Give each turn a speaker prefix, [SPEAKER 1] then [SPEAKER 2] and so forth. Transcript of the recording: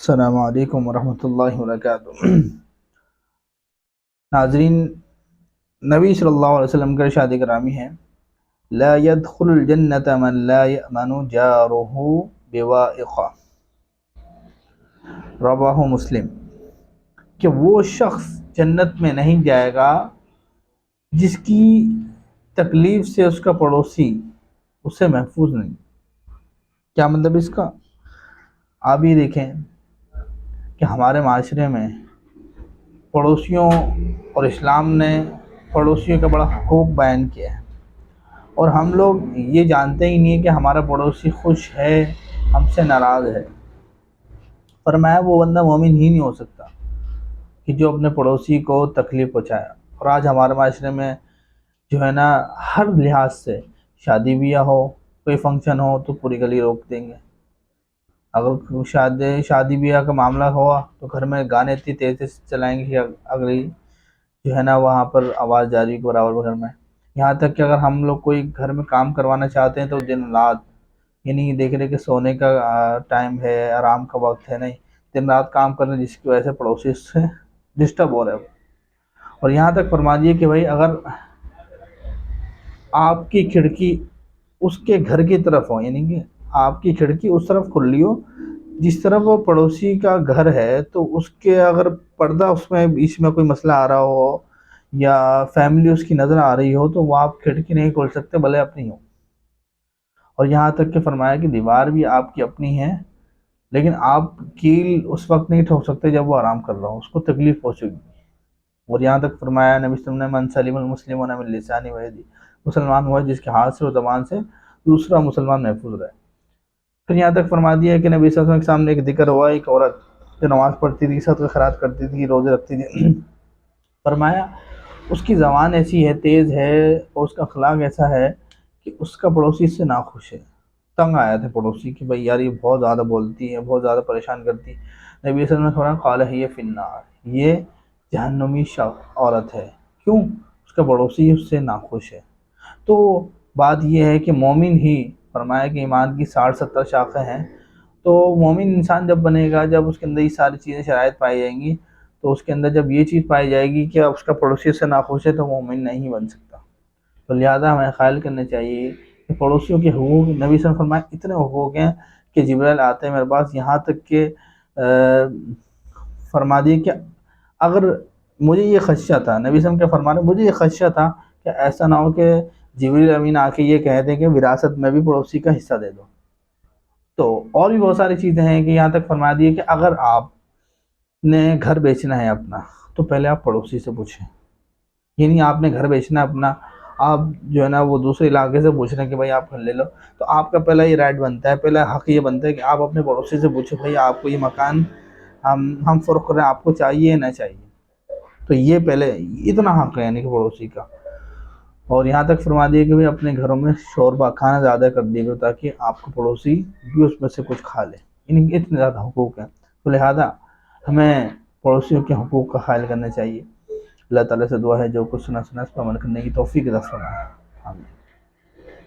[SPEAKER 1] السلام علیکم ورحمۃ اللہ وبرکاتہ۔ ناظرین، نبی صلی اللہ علیہ وسلم کا ارشاد گرامی ہے، لا يدخل الجنت من لا يأمن جارہ بوائقہ، رواہ مسلم، کہ وہ شخص جنت میں نہیں جائے گا جس کی تکلیف سے اس کا پڑوسی اس سے محفوظ نہیں۔ کیا مطلب اس کا؟ آپ یہ دیکھیں کہ ہمارے معاشرے میں پڑوسیوں اور اسلام نے پڑوسیوں کا بڑا حقوق بیان کیا ہے، اور ہم لوگ یہ جانتے ہی نہیں کہ ہمارا پڑوسی خوش ہے ہم سے ناراض ہے۔ فرمایا وہ بندہ مومن ہی نہیں ہو سکتا کہ جو اپنے پڑوسی کو تکلیف پہنچایا۔ اور آج ہمارے معاشرے میں جو ہے نا، ہر لحاظ سے شادی بیاہ ہو، کوئی فنکشن ہو تو پوری گلی روک دیں گے۔ اگر شادی بیاہ کا معاملہ ہوا تو گھر میں گانے اتنی تیز سے چلائیں گے کہ اگلی جو ہے نا وہاں پر آواز جاری کو برابر گھر میں۔ یہاں تک کہ اگر ہم لوگ کوئی گھر میں کام کروانا چاہتے ہیں تو دن رات، یعنی دیکھ رہے کہ سونے کا ٹائم ہے، آرام کا وقت ہے، نہیں، دن رات کام کرنے، جس کی وجہ سے پڑوسی سے ڈسٹرب ہو رہے ہیں۔ اور یہاں تک فرما دیے کہ بھائی اگر آپ کی کھڑکی اس کے گھر کی طرف ہو، یعنی کہ آپ کی کھڑکی اس طرف کھلی ہو جس طرف وہ پڑوسی کا گھر ہے، تو اس کے اگر پردہ اس میں بیچ میں کوئی مسئلہ آ رہا ہو یا فیملی اس کی نظر آ رہی ہو تو وہ آپ کھڑکی نہیں کھول سکتے بھلے اپنی ہو۔ اور یہاں تک کہ فرمایا کہ دیوار بھی آپ کی اپنی ہے، لیکن آپ کیل اس وقت نہیں ٹھوک سکتے جب وہ آرام کر رہا ہو، اس کو تکلیف پہنچے گی۔ اور یہاں تک فرمایا نبی صلی اللہ علیہ وسلم نے، من سلم المسلمون من لسانہ ویدہ، مسلمان ہوا جس کے ہاتھ سے اور زبان سے دوسرا مسلمان محفوظ رہے۔ پھر یہاں تک فرما دیا کہ نبی صلی اللہ علیہ وسلم کے سامنے ایک ذکر ہوا، ایک عورت جو نماز پڑھتی تھی، صدقہ خیرات کرتی تھی، روزے رکھتی تھی۔ فرمایا اس کی زبان ایسی ہے، تیز ہے، اور اس کا اخلاق ایسا ہے کہ اس کا پڑوسی اس سے ناخوش ہے۔ تنگ آیا تھے پڑوسی کہ بھئی یار یہ بہت زیادہ بولتی ہے، بہت زیادہ پریشان کرتی۔ نبی صلی اللہ علیہ وسلم نے فرمایا قال ہی فی النار، یہ جہنمی عورت ہے۔ کیوں؟ اس کا پڑوسی اس سے ناخوش ہے۔ تو بات یہ ہے کہ مومن ہی، فرمایا کہ ایمان کی 60-70 شاخیں ہیں، تو مومن انسان جب بنے گا، جب اس کے اندر یہ ساری چیزیں شرائط پائی جائیں گی، تو اس کے اندر جب یہ چیز پائی جائے گی کہ اس کا پڑوسی اس سے ناخوش ہے، تو مومن نہیں بن سکتا۔ تو لہٰذا ہمیں خیال کرنا چاہیے کہ پڑوسیوں کے حقوق، نبی صلی اللہ علیہ وسلم فرمایا اتنے حقوق ہیں کہ جبرائیل آتے ہیں میرے پاس، یہاں تک کہ فرما دیے کہ اگر مجھے یہ خدشہ تھا، نبی صلی اللہ علیہ وسلم کے فرمانے، مجھے یہ خدشہ تھا کہ ایسا نہ ہو کہ جبریل امین آ کے یہ کہہ دیں کہ وراثت میں بھی پڑوسی کا حصہ دے دو۔ تو اور بھی بہت ساری چیزیں ہیں کہ یہاں تک فرما دیے کہ اگر آپ نے گھر بیچنا ہے اپنا تو پہلے آپ پڑوسی سے پوچھیں، یعنی آپ نے گھر بیچنا ہے اپنا، آپ جو ہے نا وہ دوسرے علاقے سے پوچھ رہے ہیں کہ بھائی آپ گھر لے لو، تو آپ کا پہلا یہ رائٹ بنتا ہے، پہلا حق یہ بنتا ہے کہ آپ اپنے پڑوسی سے پوچھیں بھائی آپ کو یہ مکان ہم فروخت کر رہے ہیں، آپ کو چاہیے یا نہ چاہیے۔ تو یہ پہلے اتنا حق ہے یعنی کہ پڑوسی کا۔ اور یہاں تک فرما دیا کہ اپنے گھروں میں شوربہ کھانا زیادہ کر دیے تاکہ آپ کو پڑوسی بھی اس میں سے کچھ کھا لے، یعنی اتنے زیادہ حقوق ہیں۔ تو لہذا ہمیں پڑوسیوں کے حقوق کا خیال کرنا چاہیے۔ اللہ تعالیٰ سے دعا ہے جو کچھ سنا اس پر عمل کرنے کی توفیق عطا فرمائے۔ آمین۔